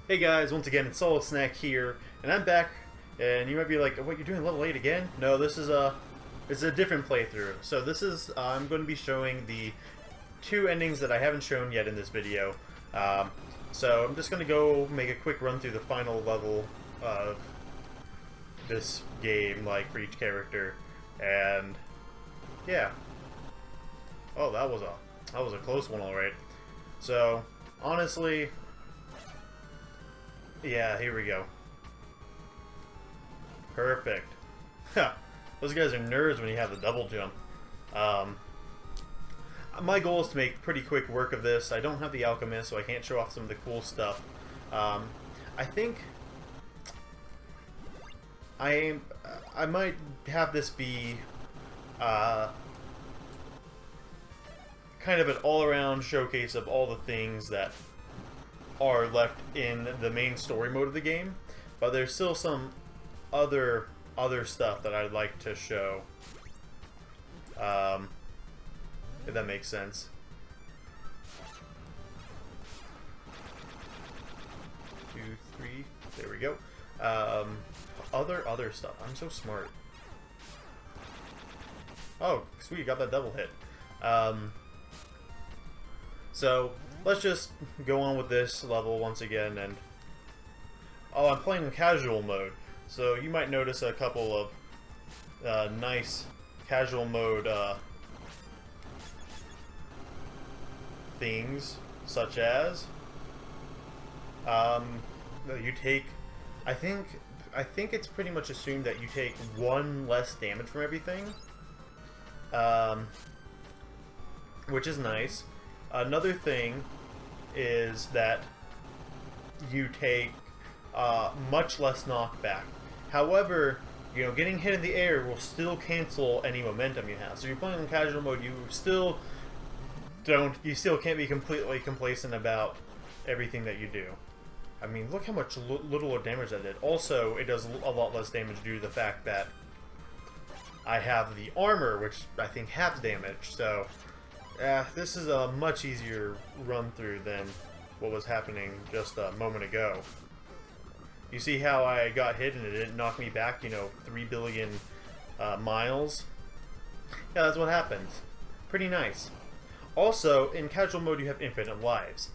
Hey guys, once again, it's Solid Snack here, and I'm back, and you might be like, what, you're doing level 8 again? No, this is a different playthrough. So this is, I'm going to be showing the two endings that I haven't shown yet in this video. So I'm just going to go make a quick run through the final level of this game, like, for each character, and yeah. Oh, that was a close one, alright. So, honestly, yeah, here we go. Perfect. Ha! Those guys are nerds when you have the double jump. My goal is to make pretty quick work of this. I don't have the alchemist, so I can't show off some of the cool stuff. I think I might have this be kind of an all-around showcase of all the things that are left in the main story mode of the game, but there's still some other stuff that I'd like to show, if that makes sense. Two, three, there we go. Other stuff. I'm so smart. Oh, sweet, got that double hit. So, let's just go on with this level once again, and oh, I'm playing in casual mode, so you might notice a couple of nice casual mode things, such as you take, I think it's pretty much assumed that you take one less damage from everything, which is nice. Another thing is that you take much less knockback. However, you know, getting hit in the air will still cancel any momentum you have. So if you're playing in casual mode, you still can't be completely complacent about everything that you do. I mean, look how much little damage that did. Also, it does a lot less damage due to the fact that I have the armor, which I think halves damage. So this is a much easier run through than what was happening just a moment ago. You see how I got hit and it didn't knock me back, you know, 3 billion miles? Yeah, that's what happens. Pretty nice. Also, in casual mode you have infinite lives.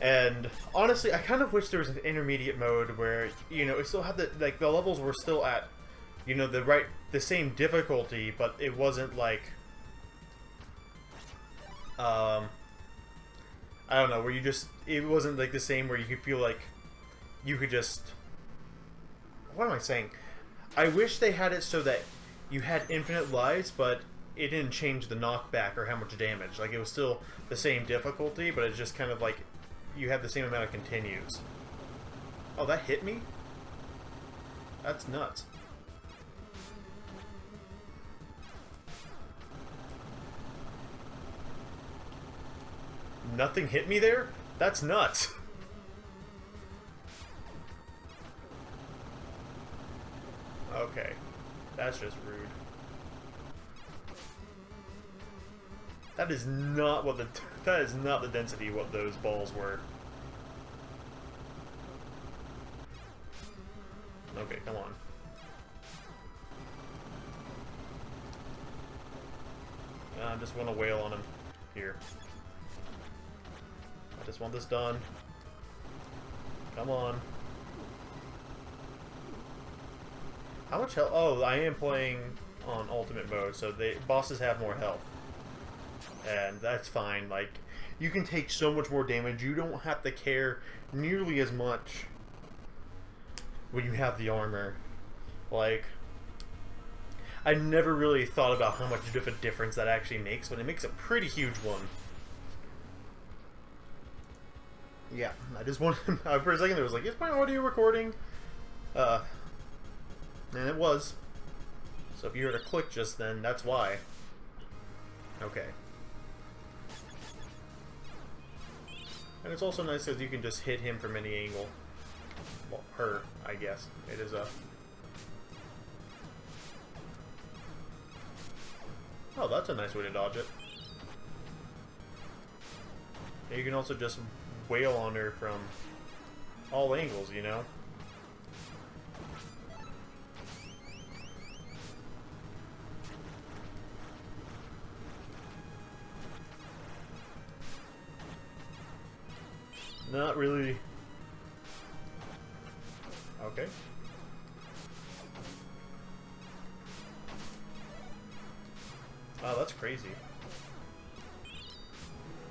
And honestly, I kind of wish there was an intermediate mode where, you know, it still had the levels were still at, you know, the same difficulty, but it wasn't like I don't know, where it wasn't like the same where you could feel like you could just, what am I saying? I wish they had it so that you had infinite lives, but it didn't change the knockback or how much damage. Like, it was still the same difficulty, but it's just kind of like you have the same amount of continues. Oh, that hit me? That's nuts. Nothing hit me there? That's nuts. Okay. That's just rude. That is not what that is not the density of what those balls were. Okay, come on. I just want to wail on him. Here. I just want this done. Come on. How much health? Oh, I am playing on ultimate mode, so bosses have more health. And that's fine. Like, you can take so much more damage. You don't have to care nearly as much when you have the armor. Like, I never really thought about how much of a difference that actually makes, but it makes a pretty huge one. Yeah, I just wanted for a second there was like, is my audio recording? And it was. So if you heard a click just then, that's why. Okay. And it's also nice because you can just hit him from any angle. Well, her, I guess. It is a... Oh, that's a nice way to dodge it. And you can also just wail on her from all angles, you know? Not really. Okay. Oh, that's crazy.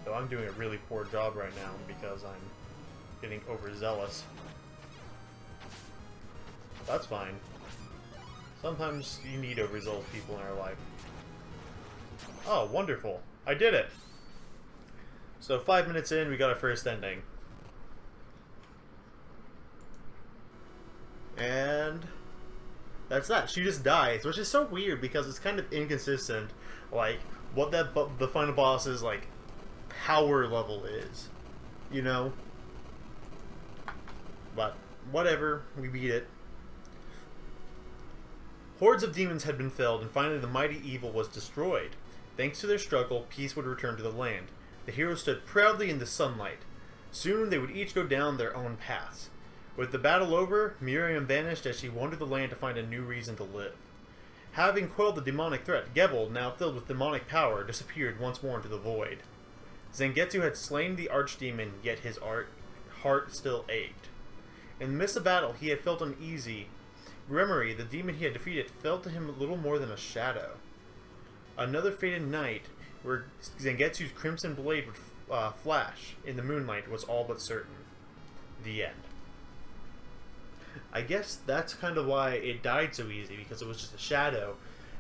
So I'm doing a really poor job right now because I'm getting overzealous. That's fine. Sometimes you need overzealous people in our life. Oh, wonderful. I did it! So 5 minutes in, we got our first ending. And that's that. She just dies, which is so weird because it's kind of inconsistent, like, what the final boss's, like, power level is. You know? But, whatever. We beat it. Hordes of demons had been felled, and finally the mighty evil was destroyed. Thanks to their struggle, peace would return to the land. The heroes stood proudly in the sunlight. Soon they would each go down their own paths. With the battle over, Miriam vanished as she wandered the land to find a new reason to live. Having quelled the demonic threat, Gebel, now filled with demonic power, disappeared once more into the void. Zangetsu had slain the archdemon, yet his heart still ached. In the midst of battle, he had felt uneasy. Remery, the demon he had defeated, felt to him little more than a shadow. Another fated night, where Zangetsu's crimson blade would flash in the moonlight, was all but certain. The end. I guess that's kind of why it died so easy, because it was just a shadow.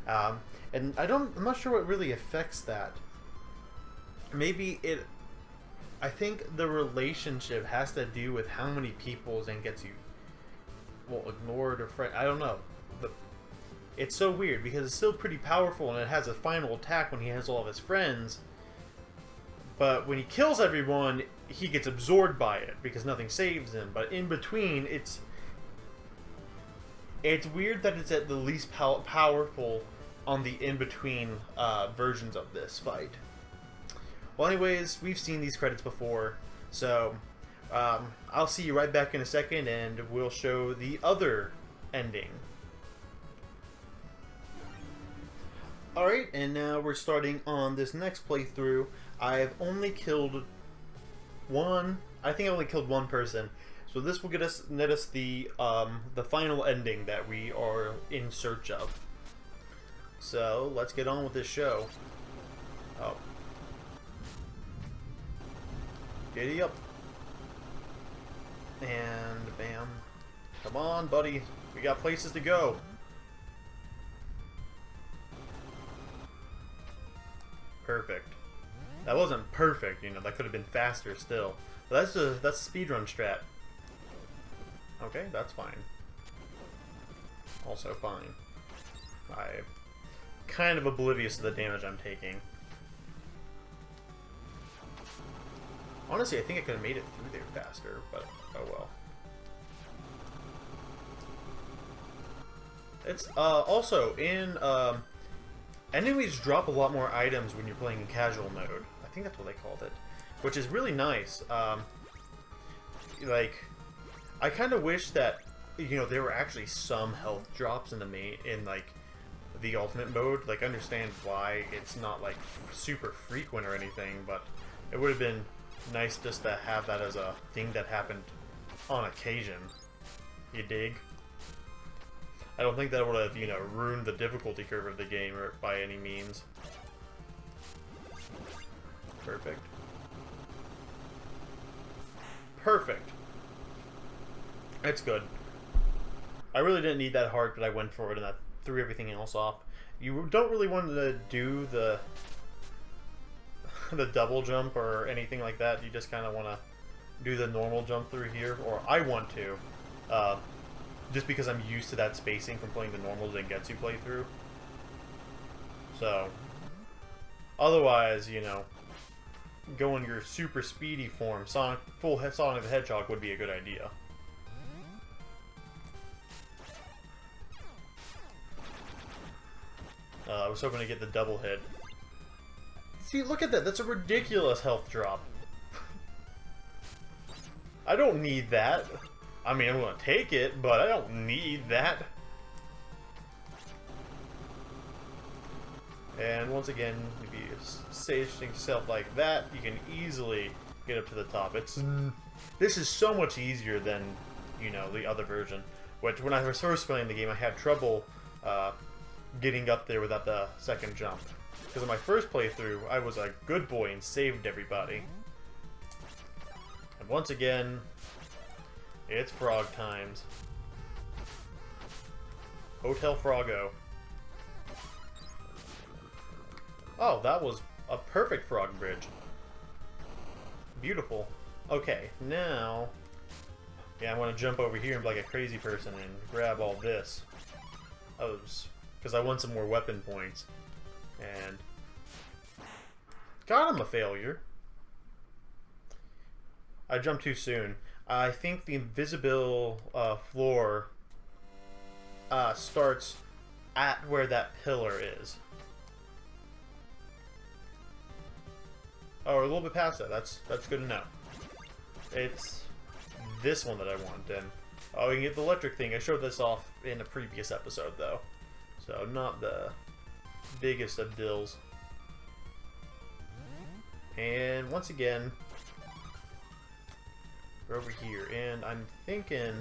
And I'm not sure what really affects that. Maybe I think the relationship has to do with how many people Zangetsu, well, ignored or friend. I don't know. It's so weird because it's still pretty powerful and it has a final attack when he has all of his friends. But when he kills everyone, he gets absorbed by it because nothing saves him. But in between, it's weird that it's at the least powerful on the in-between versions of this fight. Well, anyways, we've seen these credits before, so I'll see you right back in a second, and we'll show the other ending. Alright, and now we're starting on this next playthrough. I've only killed one, I think I only killed one person. So this will net us the final ending that we are in search of. So let's get on with this show. Oh. Giddy up. And bam. Come on, buddy. We got places to go. Perfect. That wasn't perfect, you know, that could have been faster still. But that's a speedrun strat. Okay, that's fine. Also fine. I'm kind of oblivious to the damage I'm taking. Honestly, I think I could have made it through there faster, but oh well. It's also in enemies drop a lot more items when you're playing in casual mode. I think that's what they called it, which is really nice. Like, I kind of wish that, you know, there were actually some health drops in the ultimate mode. Like, I understand why it's not like super frequent or anything, but it would have been nice just to have that as a thing that happened on occasion. You dig? I don't think that would have, you know, ruined the difficulty curve of the game or by any means. Perfect. Perfect. It's good. I really didn't need that hard, but I went for it and that threw everything else off. You don't really want to do the double jump or anything like that. You just kind of want to do the normal jump through here, or I want to. Just because I'm used to that spacing from playing the normal Zangetsu playthrough. So, otherwise, you know, going your super speedy form, full Sonic the Hedgehog would be a good idea. I was hoping to get the double hit. See, look at that. That's a ridiculous health drop. I don't need that. I mean, I'm gonna take it, but I don't need that. And once again, if you station yourself like that, you can easily get up to the top. This is so much easier than, you know, the other version. Which, when I was first playing the game, I had trouble getting up there without the second jump. Because in my first playthrough, I was a good boy and saved everybody. And once again, it's frog times. Hotel Froggo. Oh, that was a perfect frog bridge. Beautiful. Okay, now... Yeah, I want to jump over here and be like a crazy person and grab all this. Because I want some more weapon points. And... God, I'm a failure. I jumped too soon. I think the invisible floor starts at where that pillar is. Oh, we're a little bit past that. That's good to know. It's this one that I want, and oh, you can get the electric thing. I showed this off in a previous episode, though, so not the biggest of deals. And once again, we're over here, and I'm thinking,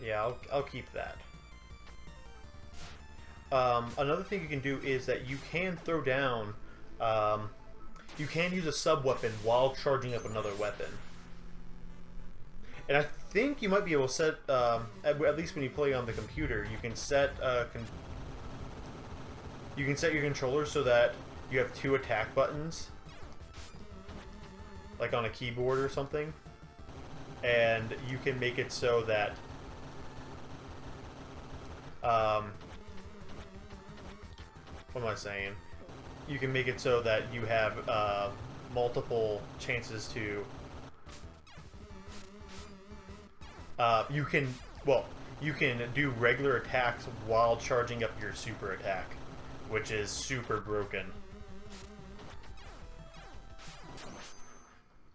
yeah, I'll keep that. Another thing you can do is that you can throw down, you can use a sub-weapon while charging up another weapon. And I think you might be able to set, at least when you play on the computer, you can set, your controller so that you have 2 attack buttons, like on a keyboard or something, and you can make it so that, what am I saying? You can make it so that you have multiple chances to. You can do regular attacks while charging up your super attack, which is super broken.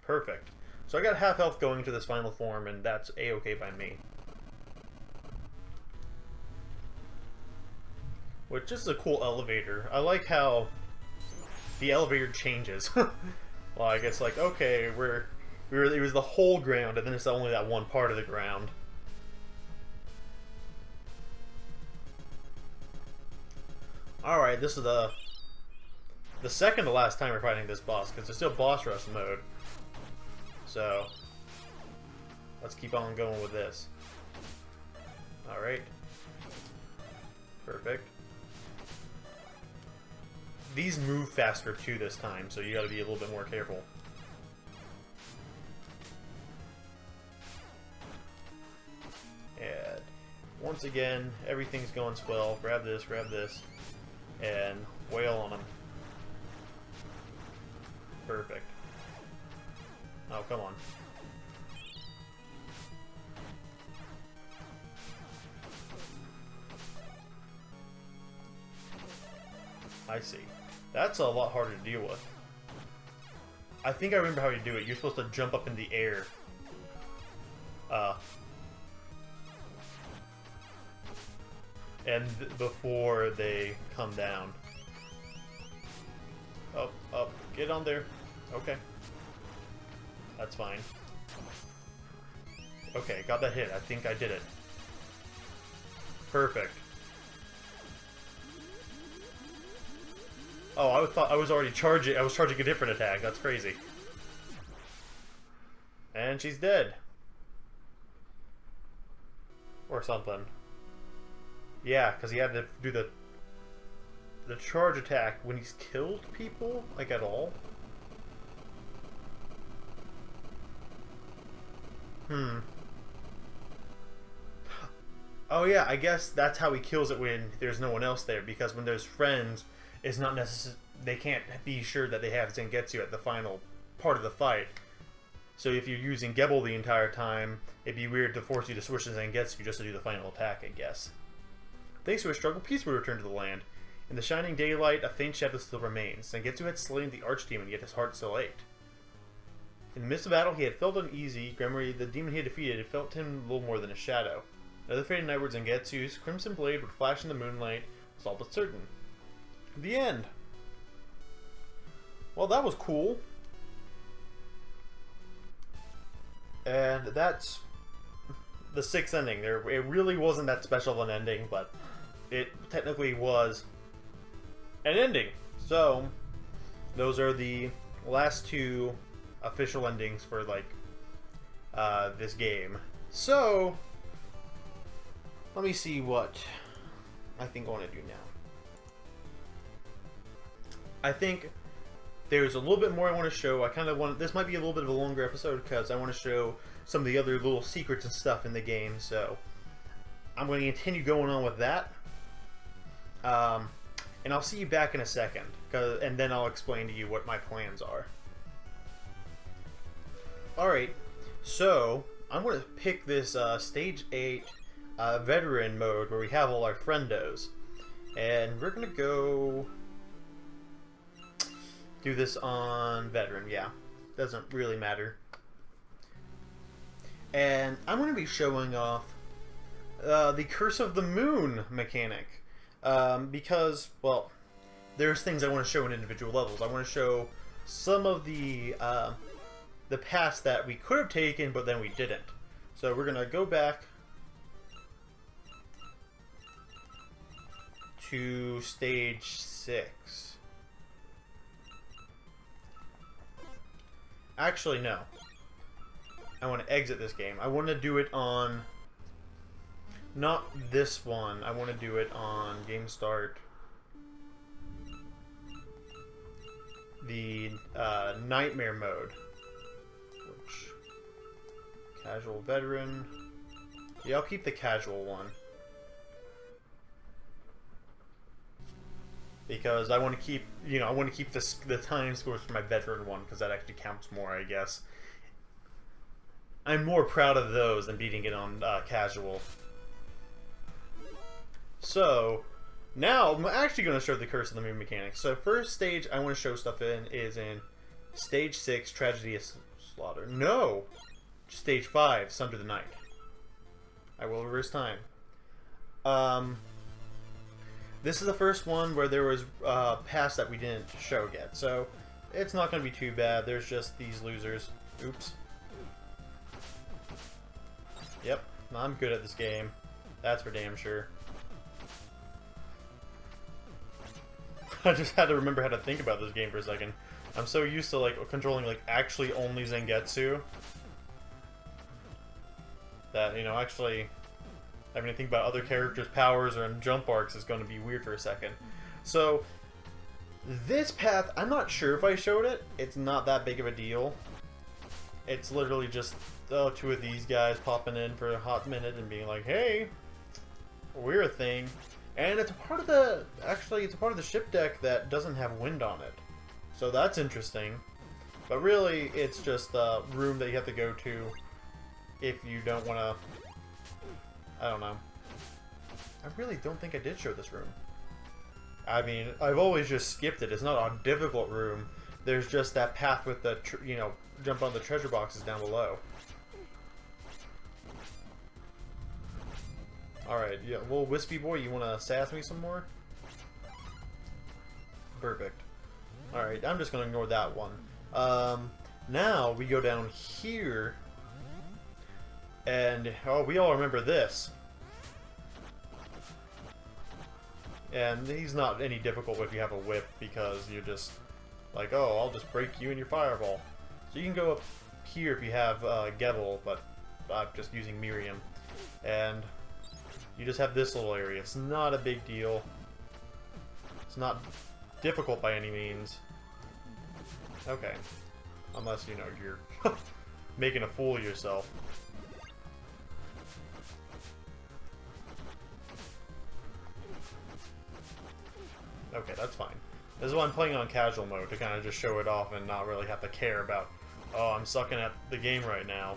Perfect. So I got half health going into this final form, and that's a-okay by me. Which is a cool elevator. I like how the elevator changes. Like, it's like, okay, it was the whole ground, and then it's only that one part of the ground. Alright, this is the second to last time we're fighting this boss, because it's still boss rush mode. So, let's keep on going with this. Alright. Perfect. These move faster too this time, so you gotta be a little bit more careful. And once again, everything's going swell. Grab this, and wail on them. Perfect. Oh, come on. I see. That's a lot harder to deal with. I think I remember how you do it. You're supposed to jump up in the air. And before they come down. Up, get on there. Okay. That's fine. Okay, got that hit. I think I did it. Perfect. Oh, I thought I was already charging. I was charging a different attack. That's crazy. And she's dead. Or something. Yeah, because he had to do the charge attack when he's killed people, like at all. Oh yeah, I guess that's how he kills it when there's no one else there, because when there's friends, it's not necessary. They can't be sure that they have Zangetsu at the final part of the fight. So if you're using Gebel the entire time, it'd be weird to force you to switch to Zangetsu just to do the final attack, I guess. Thanks to his struggle, peace will return to the land. In the shining daylight, a faint shadow still remains. Zangetsu had slain the archdemon, yet his heart still ached. In the midst of battle, he had felt uneasy. Gremory, the demon he had defeated, had felt him a little more than a shadow. Another faded nightwards, and Zangetsu's crimson blade would flash in the moonlight, was all but certain. The end. Well, that was cool. And that's the sixth ending. It really wasn't that special of an ending, but it technically was an ending. So, those are the last two official endings for, like, this game. So, let me see what I think I want to do now. I think there's a little bit more I want to show. I kind of want... This might be a little bit of a longer episode because I want to show some of the other little secrets and stuff in the game. So, I'm going to continue going on with that. And I'll see you back in a second. And then I'll explain to you what my plans are. Alright, so I'm going to pick this Stage 8 Veteran mode where we have all our friendos. And we're going to go do this on Veteran, yeah. Doesn't really matter. And I'm going to be showing off the Curse of the Moon mechanic. Because, well, there's things I want to show in individual levels. I want to show some of the paths that we could have taken, but then we didn't. So we're going to go back to Stage 6. Actually, no. I want to exit this game. I want to do it on... Not this one. I want to do it on Game Start. The Nightmare mode. Which... Casual Veteran. Yeah, I'll keep the casual one. Because I want to keep, you know, I want to keep the time scores for my Veteran one, because that actually counts more, I guess. I'm more proud of those than beating it on casual. So, now I'm actually going to show the Curse of the Moon mechanics. So, first stage I want to show stuff in is in Stage 6, Tragedy of Slaughter. No! Stage 5, Sunder the Night. I will reverse time. This is the first one where there was paths that we didn't show yet. So, it's not going to be too bad. There's just these losers. Oops. Yep, I'm good at this game. That's for damn sure. I just had to remember how to think about this game for a second. I'm so used to like controlling like actually only Zangetsu that, you know, actually having to think about other characters' powers or jump arcs is going to be weird for a second. So this path, I'm not sure if I showed it. It's not that big of a deal. It's literally just two of these guys popping in for a hot minute and being like, "Hey, we're a thing." And it's a part of the, actually, it's a part of the ship deck that doesn't have wind on it. So that's interesting. But really, it's just a room that you have to go to if you don't want to, I don't know. I really don't think I did show this room. I mean, I've always just skipped it. It's not a difficult room. There's just that path with the, you know, jump on the treasure boxes down below. Alright, yeah, little wispy boy, you want to sass me some more? Perfect. Alright, I'm just going to ignore that one. Now, we go down here. And, oh, we all remember this. And he's not any difficult if you have a whip, because you're just like, oh, I'll just break you and your fireball. So you can go up here if you have Gebel, but I'm just using Miriam. And you just have this little area. It's not a big deal. It's not difficult by any means. Okay. Unless, you know, you're making a fool of yourself. Okay, that's fine. This is why I'm playing on casual mode, to kind of just show it off and not really have to care about, oh, I'm sucking at the game right now.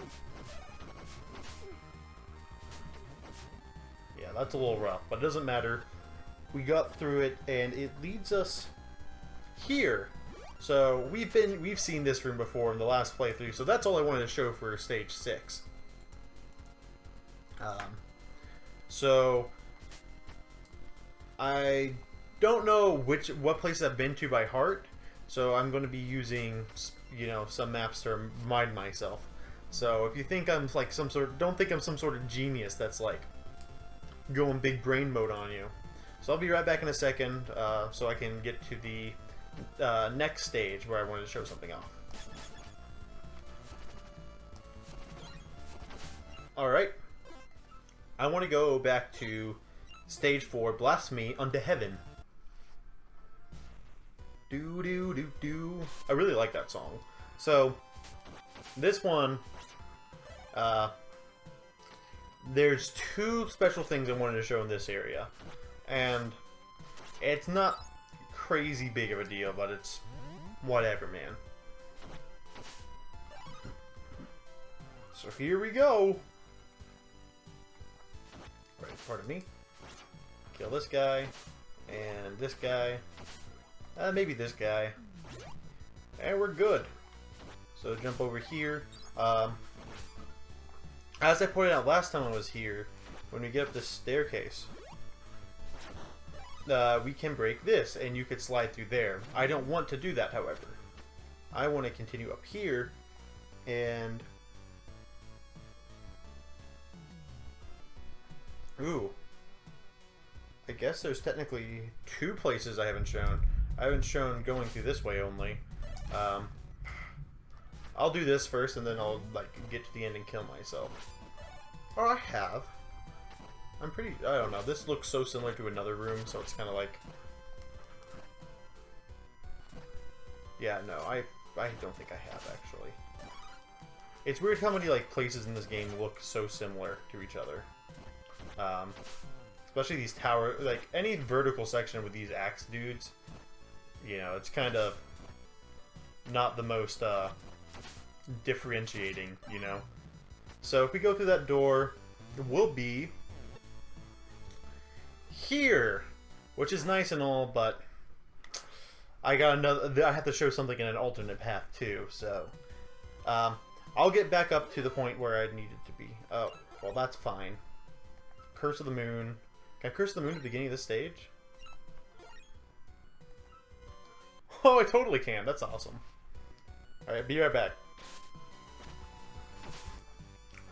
Yeah, that's a little rough, but it doesn't matter. We got through it, and it leads us here. So we've seen this room before in the last playthrough, so that's all I wanted to show for stage 6. So I don't know what places I've been to by heart, so I'm going to be using, you know, some maps to remind myself. So if you think I'm like don't think I'm some sort of genius that's like going big brain mode on you. So I'll be right back in a second, so I can get to the next stage where I wanted to show something off. Alright. I want to go back to stage 4, Blasphemy unto Heaven. Do do do do. I really like that song. So, this one, there's 2 special things I wanted to show in this area. And it's not crazy big of a deal, but it's whatever, man. So here we go. Right, pardon me. Kill this guy, and this guy, maybe this guy, and we're good. So jump over here. As I pointed out last time I was here, when we get up this staircase, we can break this, and you could slide through there. I don't want to do that, however. I want to continue up here, and... Ooh. I guess there's technically 2 places I haven't shown. I haven't shown going through this way only. I'll do this first, and then I'll like get to the end and kill myself. Or I have. I don't know. This looks so similar to another room, so it's kind of like... Yeah, no, I don't think I have, actually. It's weird how many like places in this game look so similar to each other. Especially these tower, like any vertical section with these axe dudes, you know, it's kind of not the most differentiating, you know. So if we go through that door, we'll be here, which is nice and all, but I have to show something in an alternate path too. So I'll get back up to the point where I needed to be. Oh, well, that's fine. Curse of the Moon. Can I curse the moon at the beginning of this stage? Oh, I totally can. That's awesome. Alright, be right back.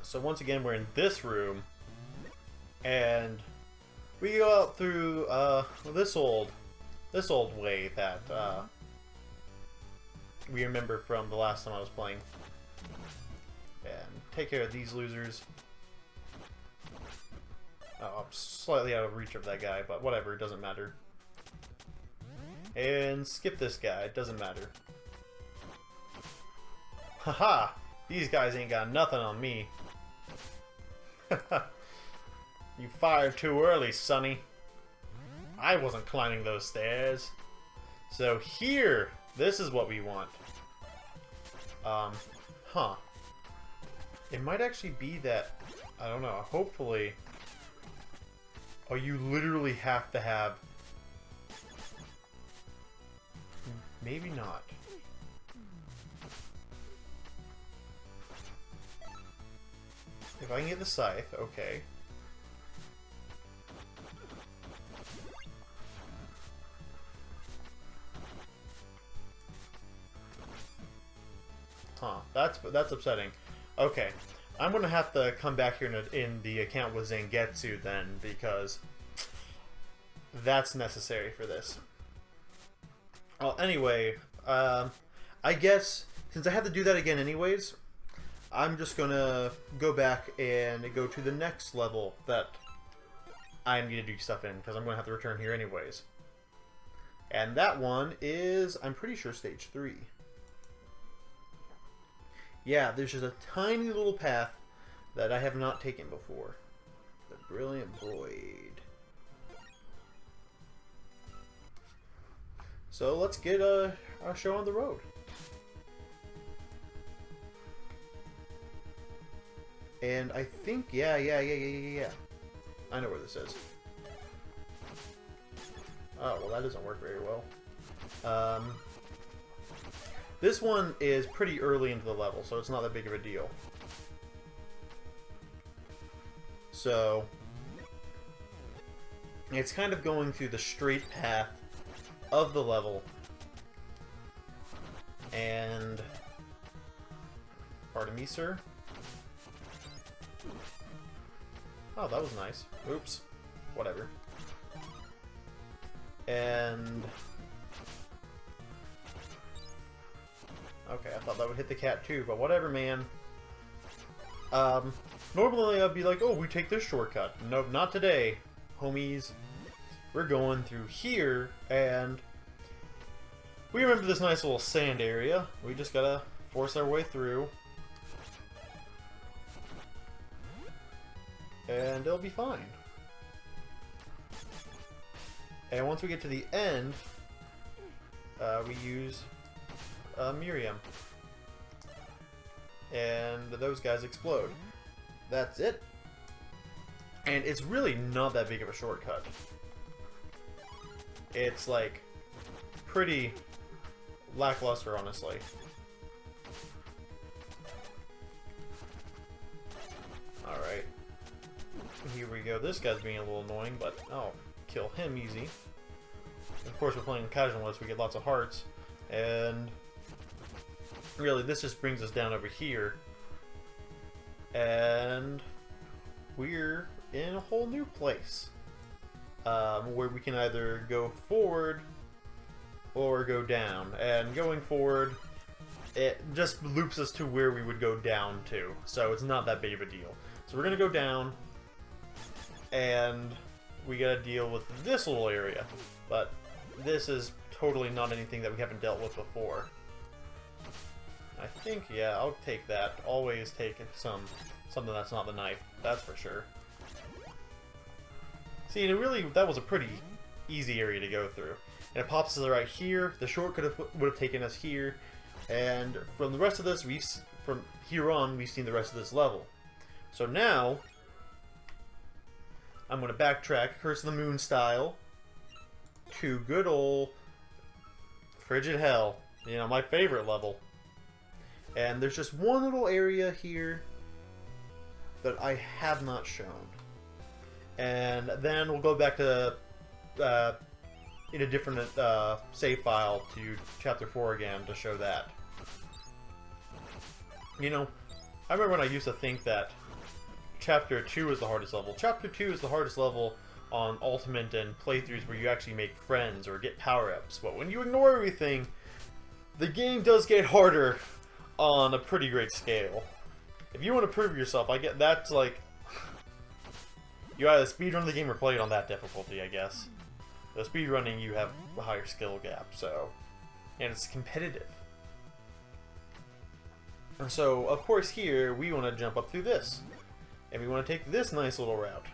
So once again, we're in this room, and we go out through this old way that we remember from the last time I was playing. And take care of these losers. Oh, I'm slightly out of reach of that guy, but whatever, it doesn't matter. And skip this guy, it doesn't matter. Haha! These guys ain't got nothing on me. You fired too early, Sonny. I wasn't climbing those stairs. So here, this is what we want. Huh. It might actually be that, I don't know, hopefully... Oh, you literally have to have... Maybe not. If I can get the scythe, okay. Huh, that's upsetting. Okay. I'm gonna have to come back here in the account with Zangetsu then, because that's necessary for this. Well, anyway, I guess since I have to do that again anyways, I'm just gonna go back and go to the next level that I need to do stuff in, because I'm gonna have to return here anyways. And that one is, I'm pretty sure, stage 3. Yeah, there's just a tiny little path that I have not taken before. The Brilliant Void. So let's get our show on the road. And I think, yeah. I know where this is. Oh, well, that doesn't work very well. This one is pretty early into the level, so it's not that big of a deal. So it's kind of going through the straight path of the level. And pardon me, sir. Oh, that was nice. Oops. Whatever. And okay, I thought that would hit the cat too, but whatever, man. Normally I'd be like, oh, we take this shortcut. Nope, not today, homies. We're going through here, and we remember this nice little sand area. We just gotta force our way through. And it'll be fine. And once we get to the end, we use Miriam. And those guys explode. That's it. And it's really not that big of a shortcut. It's like pretty lackluster, honestly. Alright. Here we go. This guy's being a little annoying, but I'll kill him easy. Of course, we're playing casualist, we get lots of hearts. And really, this just brings us down over here. And we're in a whole new place. Where we can either go forward or go down. And going forward, it just loops us to where we would go down to. So it's not that big of a deal. So we're going to go down, and we got to deal with this little area. But this is totally not anything that we haven't dealt with before. I think, yeah, I'll take that. Always take something that's not the knife. That's for sure. See, and that was a pretty easy area to go through. And it pops us right here. The shortcut would have taken us here. And from the rest of this, from here on, we've seen the rest of this level. So now, I'm going to backtrack, Curse of the Moon style, to good old Frigid Hell. You know, my favorite level. And there's just one little area here that I have not shown. And then we'll go back to in a different save file to Chapter 4 again to show that. You know, I remember when I used to think that Chapter 2 is the hardest level. Chapter 2 is the hardest level on Ultimate and playthroughs where you actually make friends or get power-ups. But when you ignore everything, the game does get harder on a pretty great scale. If you want to prove yourself, I get that's like you either speedrun the game or play it on that difficulty, I guess. The speedrunning, you have a higher skill gap, so... And it's competitive. And so, of course, here, we want to jump up through this. And we want to take this nice little route.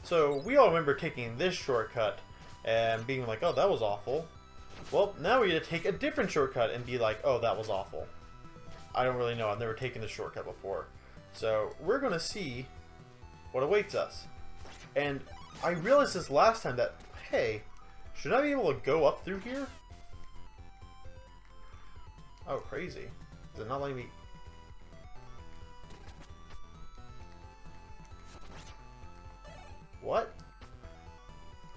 So, we all remember taking this shortcut and being like, oh, that was awful. Well, now we get to take a different shortcut and be like, oh, that was awful. I don't really know. I've never taken this shortcut before. So, we're going to see what awaits us. And I realized this last time that, hey, should I be able to go up through here? Oh, crazy. Is it not letting me... What?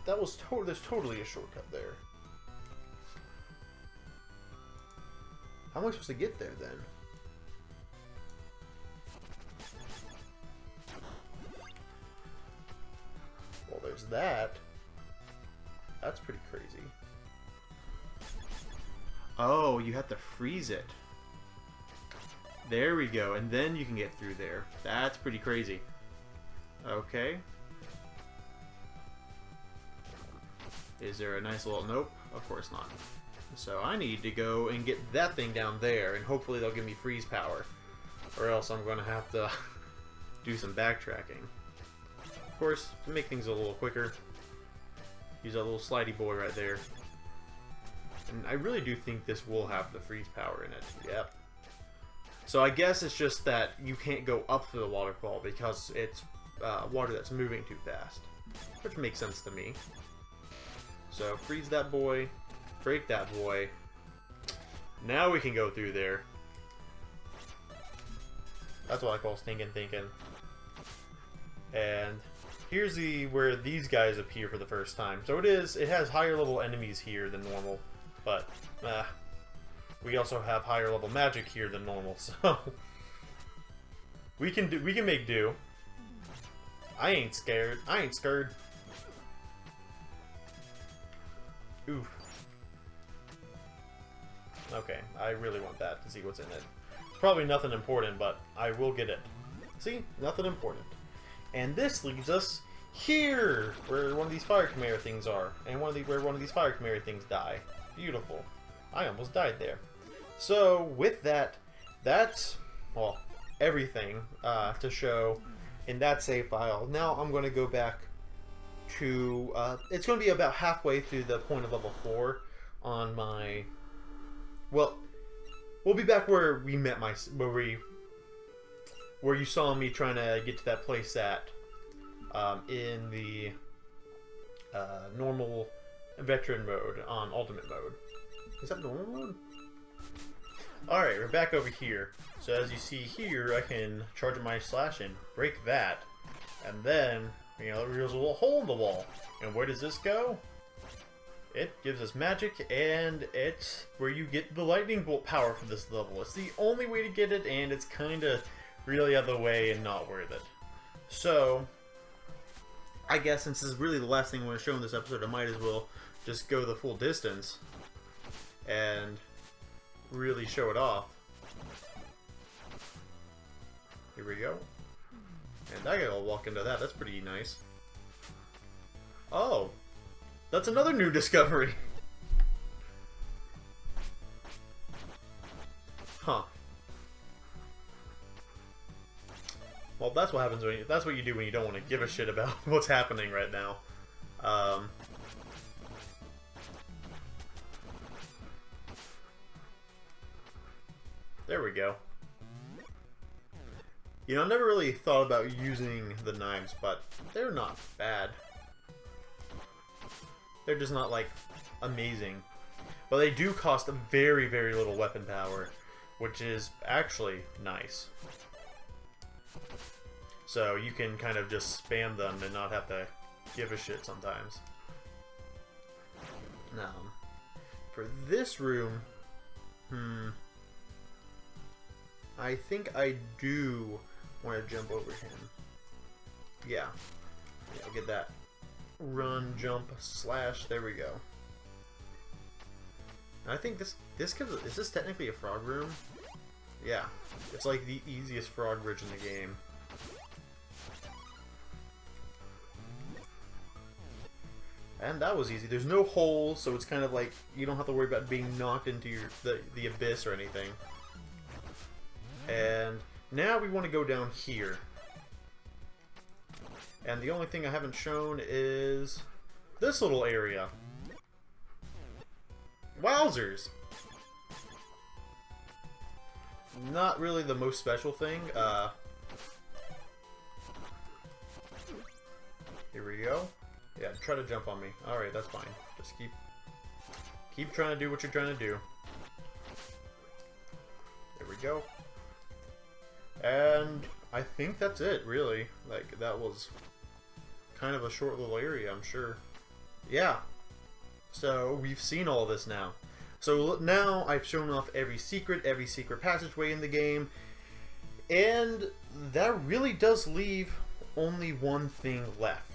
That was there's totally a shortcut there. How am I supposed to get there then? Well, there's that. That's pretty crazy. Oh, you have to freeze it. There we go, and then you can get through there. That's pretty crazy. Okay. Is there a nice little... Nope, of course not. So I need to go and get that thing down there, and hopefully they'll give me freeze power. Or else I'm going to have to do some backtracking. Of course, to make things a little quicker, use that little slidey boy right there. And I really do think this will have the freeze power in it. Yep. So I guess it's just that you can't go up to the waterfall because it's water that's moving too fast. Which makes sense to me. So freeze that boy, break that boy. Now we can go through there. That's what I call stinking thinking. And here's where these guys appear for the first time. So it has higher level enemies here than normal, but we also have higher level magic here than normal, so we can make do. I ain't scared. I ain't scared. Oof. Okay, I really want that to see what's in it. It's probably nothing important, but I will get it. See? Nothing important. And this leads us here, where one of these fire chimera things are, and where one of these fire chimera things die. Beautiful. I almost died there. So, with that, that's, well, everything to show in that save file. Now I'm going to go back to, it's going to be about halfway through the point of level 4 on my, well, we'll be back where we met where you saw me trying to get to that place at, in the normal veteran mode on ultimate mode. Is that normal mode? Alright, we're back over here. So as you see here, I can charge my slash and break that. And then, you know, there's a little hole in the wall. And where does this go? It gives us magic, and it's where you get the lightning bolt power for this level. It's the only way to get it, and it's kind of really out of the way and not worth it. So, I guess since this is really the last thing I want to show in this episode, I might as well just go the full distance and really show it off. Here we go. And I gotta walk into that. That's pretty nice. Oh, that's another new discovery. Huh. Well, that's what happens when that's what you do when you don't want to give a shit about what's happening right now. There we go. You know, I never really thought about using the knives, but they're not bad. They're just not, like, amazing. But they do cost very, very little weapon power, which is actually nice. So you can kind of just spam them and not have to give a shit sometimes. Now, for this room, I think I do want to jump over him. Yeah, get that. Run, jump, slash, there we go. I think is this technically a frog room? Yeah, it's like the easiest frog bridge in the game. And that was easy. There's no holes, so it's kind of like you don't have to worry about being knocked into the abyss or anything. And now we want to go down here. And the only thing I haven't shown is this little area. Wowzers! Not really the most special thing. Here we go. Yeah, try to jump on me. Alright, that's fine. Just keep trying to do what you're trying to do. There we go. And I think that's it, really. Like, that was kind of a short little area, I'm sure. Yeah. So, we've seen all this now. So, now I've shown off every secret passageway in the game. And that really does leave only one thing left.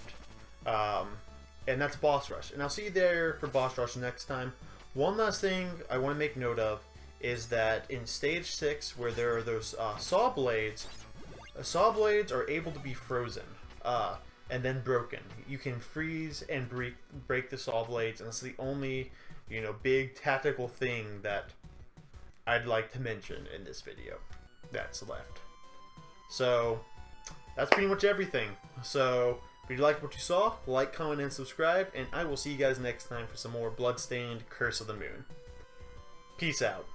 And that's boss rush. And I'll see you there for boss rush next time. One last thing I want to make note of is that in stage 6, where there are those saw blades are able to be frozen and then broken. You can freeze and break the saw blades, and it's the only, you know, big tactical thing that I'd like to mention in this video that's left. So that's pretty much everything. So if you liked what you saw, like, comment, and subscribe, and I will see you guys next time for some more Bloodstained Curse of the Moon. Peace out.